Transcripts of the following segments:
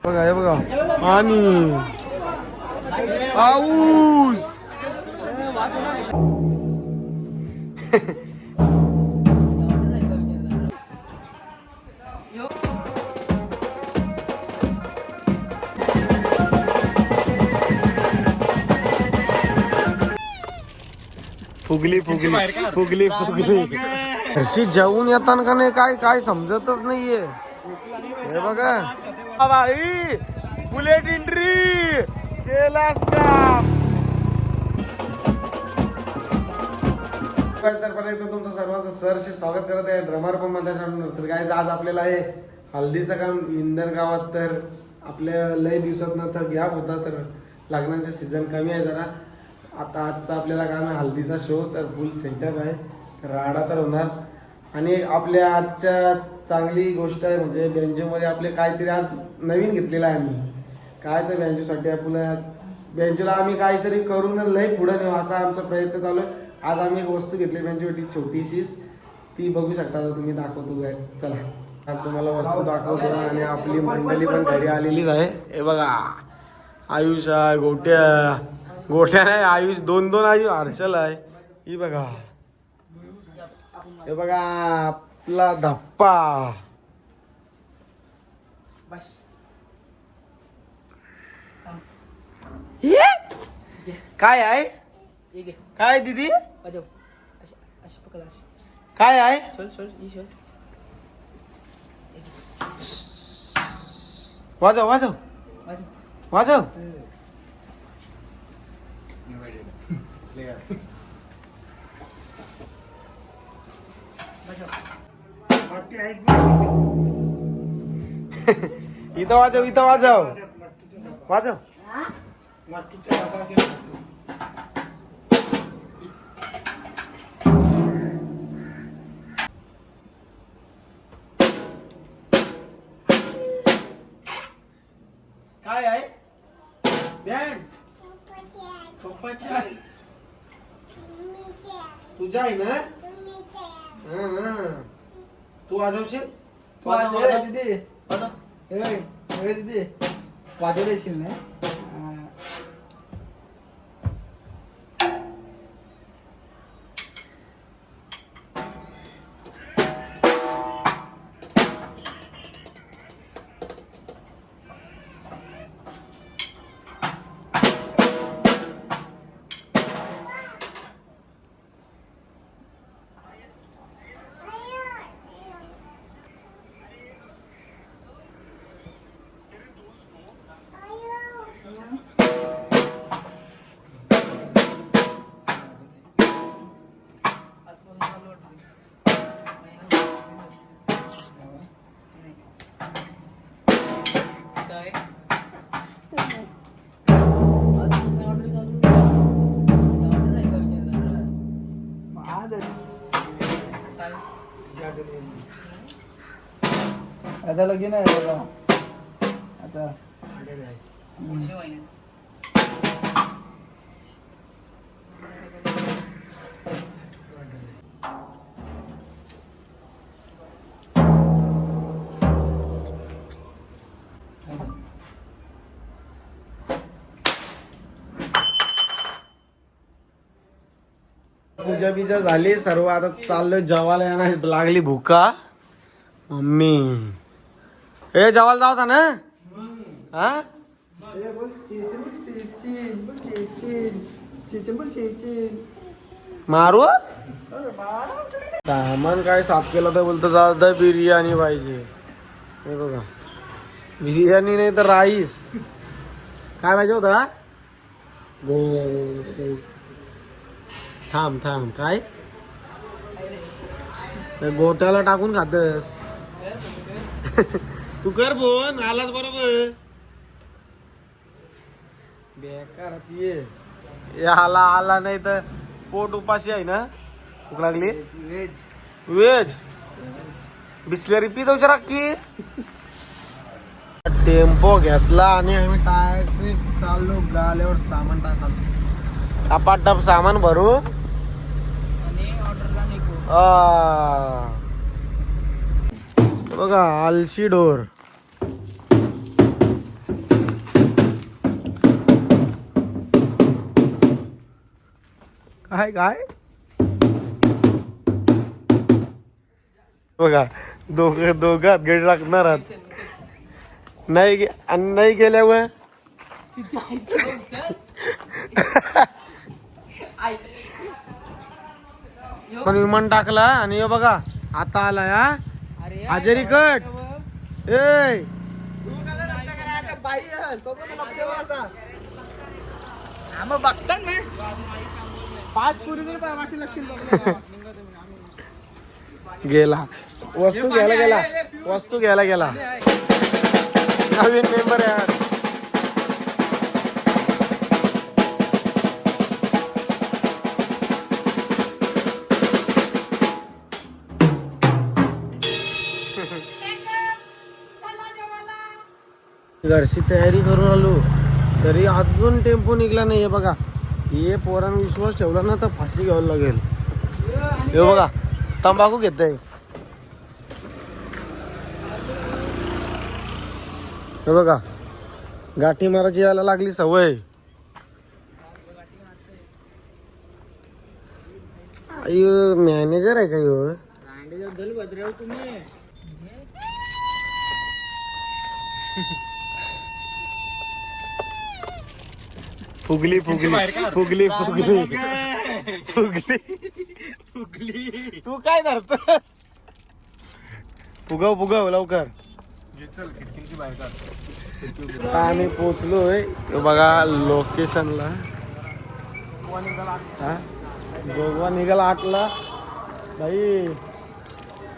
बघा हे बघा आणि पाऊस. फुगली फुगली फुगली फुगली. हर्षी जेवून येताना का नाही काय काय समजतच नाहीये. हे बघा भाई बुलेट एंट्री केलास का. तर तुमचं सर्वांचं सरशी स्वागत करत आहे ड्रमर पण माझ्या चॅनलवर. तर काय आज आपल्याला आहे हल्दीचं काम इंदर गावात. तर आपल्या लय दिवसात ना तर गॅप होता तर लग्नाचे सीझन कमी आहे जरा. आता आजचा आपल्याला काम आहे हल्दीचा शो. तर फुल सेटअप आहे राडा तर होणार. आणि आपल्या आजच्या चांगली गोष्ट आहे म्हणजे बेंजोमध्ये आपले काहीतरी आज नवीन घेतलेलं आहे आम्ही. काय तर बेंजोसाठी आपल्या बेंजोला आम्ही काहीतरी करून लय पुढे नेऊ असा आमचा प्रयत्न चालू आहे. आज आम्ही एक वस्तू घेतली बेंजोसाठी छोटीशीच. ती बघू शकता तुम्ही. दाखवतो काय चला आज तुम्हाला वस्तू दाखवतो. आणि आपली मंडळी पण घरी आलेलीच आहे. हे बघा आयुष आहे गोट्या आहे आयुष दोन आयुष हर्षल आहे. ही बघा हे बघा आपला धप्पा. काय आहे काय दीदी काय आहे. वाजव वाजव वाजव. इथं वाजव इथं वाजव वाजव. काय आहे बँड पप्पाच्या तुझ्या आहे ना. तू वाजवशील दीदी दीदी वाजवशील ना. आता लगीन आहे बघा आता. पूजा बिजा झाली सर्व. आता चाललोय जेवायला. येणार लागली भूका. मम्मी हे जेवायला जावता ना. हा मारू सामान काय साफ केलं तर बोलतो दादा बिर्याणी पाहिजे. हे बघा बिर्याणी नाही तर राईस. काय पाहिजे होता थांब थांब काय गोट्याला टाकून खातस. तू कर फोन आलाच बरोबर. बेकार ये आला नाही तर पोट उपाशी आहे ना. भूक लागली. वेज बिस्लरी पी दो जरा की. टेम्पो घेतला आणि आम्ही डायरेक्ट चाललो गाल्यावर सामान टाकायला. टपाटप सामान भरू आणि ऑर्डरला निघू. बघा आलशी डोर. काय काय बघा दोघात गडी लागणार आहात. आणि नाही गेल्यावर पण विमान टाकला आणि हे बघा आता आला हा हजेरी कट. ए बघता ना 5 पुरी तरी वाटी लागतील. गेला वस्तू घ्यायला गेला नवीन मेंबर यार. घरची तयारी करून आलो तरी अजून टेम्पो निघला नाहीये बघा. हे पोरांना विश्वास ठेवला ना तर फाशी घ्यावं लागेल. हे बघा तंबाखू घेत आहे. हे बघा गाठी मारायची यायला लागली सवय. मॅनेजर आहे का ह्यो? तुम्ही फुगली तू काय धरत फुगव लवकर. आम्ही पोचलोय बघा लोकेशनला. जोगवा निघाला 8ला भाई.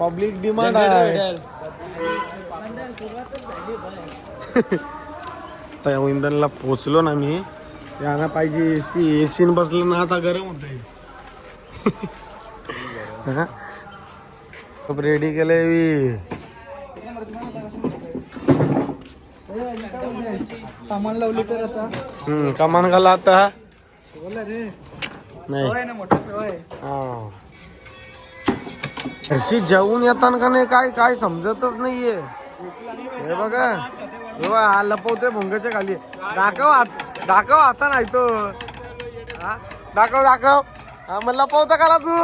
पब्लिक डिमांड आहे. इंधनला पोचलो ना मी. याना पाहिजे एसी बसलं ना आता गरम होतंय. रेडी केलंय मी. सामान लावली तर आता कमान घाला आता. रे नाही सवय ना मोठं सवय. अशी जेवून येताना का नाही काय समजतच नाहीये. हे बघा हा लपवते भोंगाच्या खाली. दाखव आता नाही तो. दाखव मग लपवता काला तू.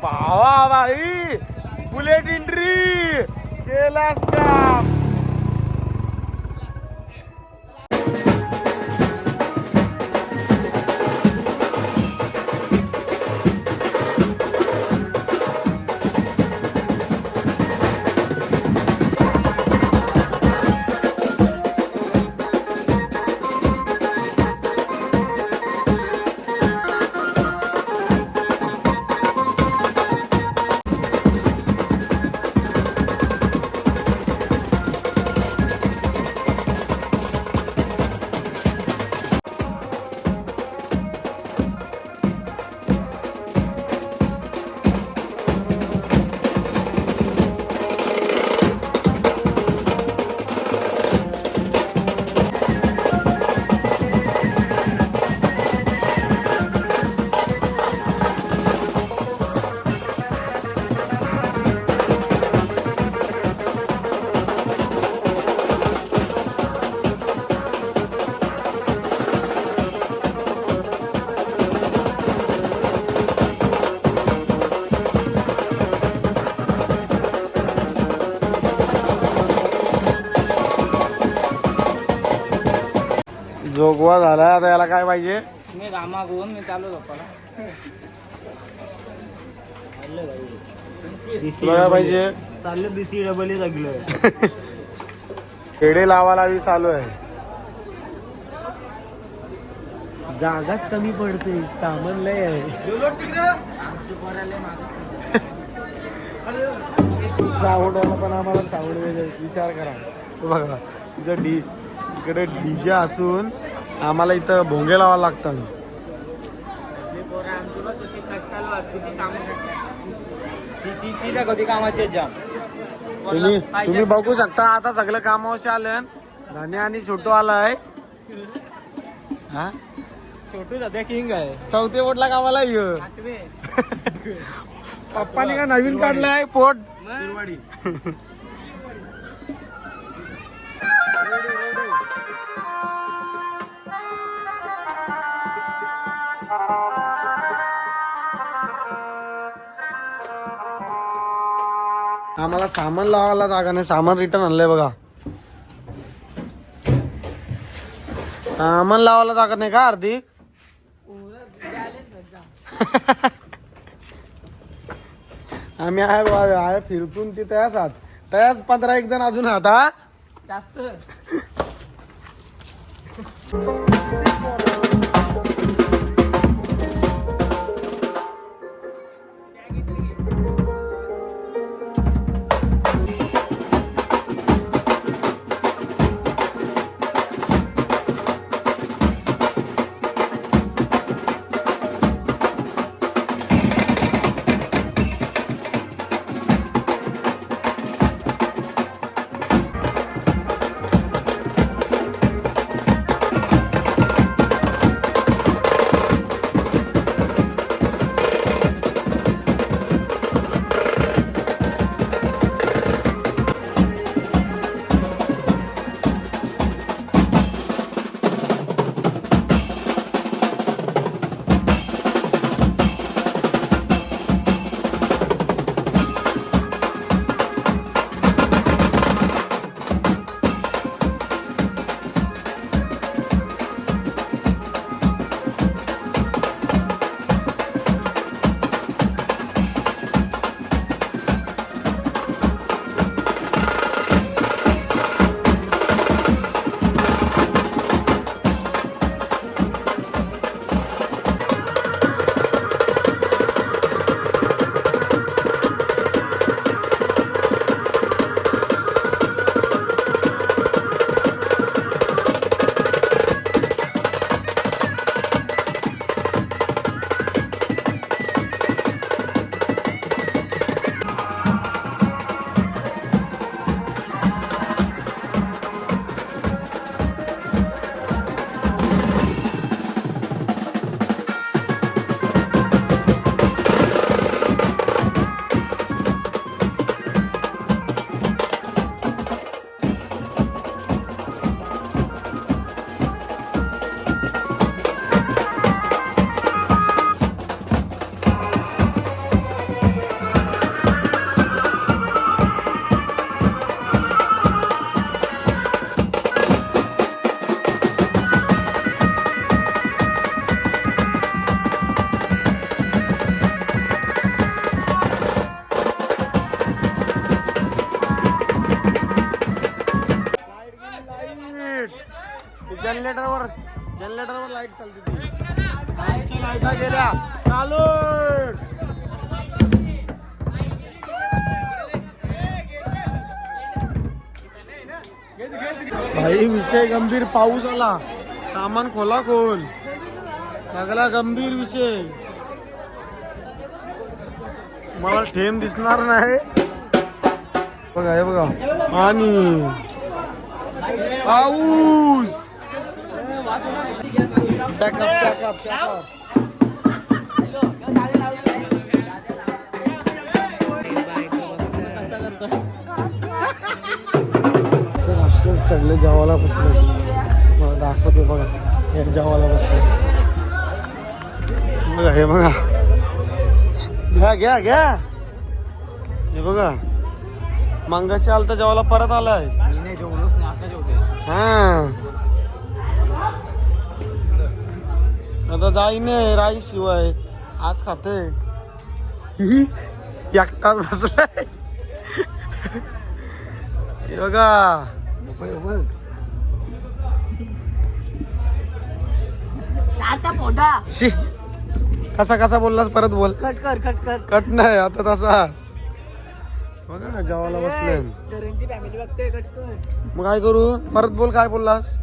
पावा भाई बुलेट एंट्री केलास का. जोगवा झाला आता याला काय पाहिजे. मी रामागोन मी चालू झोपाला. तुला काय पाहिजे. चाललं बीसी डबल लागलं. पेढे लावायला चालू आहे. जागाच कमी पडते सामान लय आहे. साऊंडवाला पण आम्हाला साऊंड विचार करा. बघा इकडे डीजे असून आम्हाला इथं भोंगे लावायला लागतात. कामाचे जाम. तुम्ही बघू शकता आता सगळं कामावशी आलं. धान्य आणि छोटू आलाय. हा छोटू सध्या किंग आहे. 4थ्या बोटला कामाला पप्पाने का नवीन काढलाय पोट. आम्हाला सामान लावायला जागा नाही, सामान रिटर्न आणलंय बघा. सामान लावायला जागा नाही का हार्दिक? आम्ही आहे फिरतून ती तयाच आहात, तयाच 15-1 जण अजून आहात. हा जास्त जनरेटरवर लाईट चालते ती. आमच्या लाईटा गेल्या चालू. भाई विषय गंभीर, पाऊस आला, सामान खोला खोल, सगळा गंभीर विषय. मला ठेम दिसणार नाही बघा, हे बघा आणि पाऊस. बॅकअप सगळे जेवायला बसले. मला दाखवते बघा, हे जेवायला बसले बघा. हे बघा, घ्या हे बघा. मंगाशी आलता जेवायला, परत आलाय. हा आता जाईन राईस शिवाय आज खाते. एकटाच बसलाय हे बघा. शी कसा बोललास, परत बोल. कट नाही आता तसाच बघा ना, जेवायला बसले. मग काय करू, परत बोल, काय बोललास.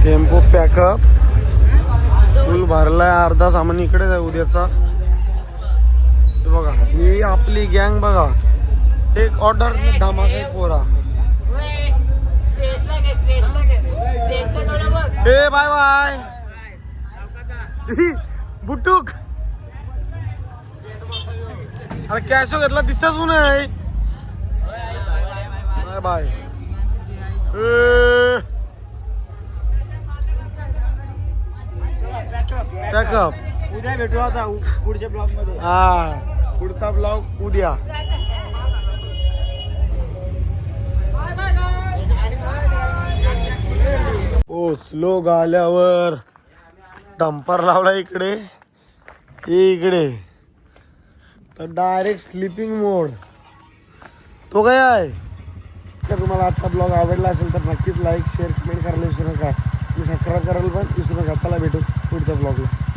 टेम्पो पॅकअप फुल भरलाय, अर्धा सामान इकडे आहे उद्याचा. बघा ही आपली गँग बघा, एक ऑर्डर धमाका पोरा. ए बाय बाय बुटूक. अरे कॅशो घेतला दिसताच नाही. Bye bye. पॅकअप उद्या भेटू आता पुढच्या ब्लॉग मध्ये. हा पुढचा ब्लॉग उद्या. स्लो आल्यावर डंपर लावला इकडे इकडे तर डायरेक्ट स्लीपिंग मोड तो काय आहे. तर तुम्हाला आजचा ब्लॉग आवडला असेल तर नक्कीच लाईक शेअर कमेंट करायला विसरू नका. मी सबस्क्राईब करायला पण विसरू नका. चला भेटू पुढच्या ब्लॉगला.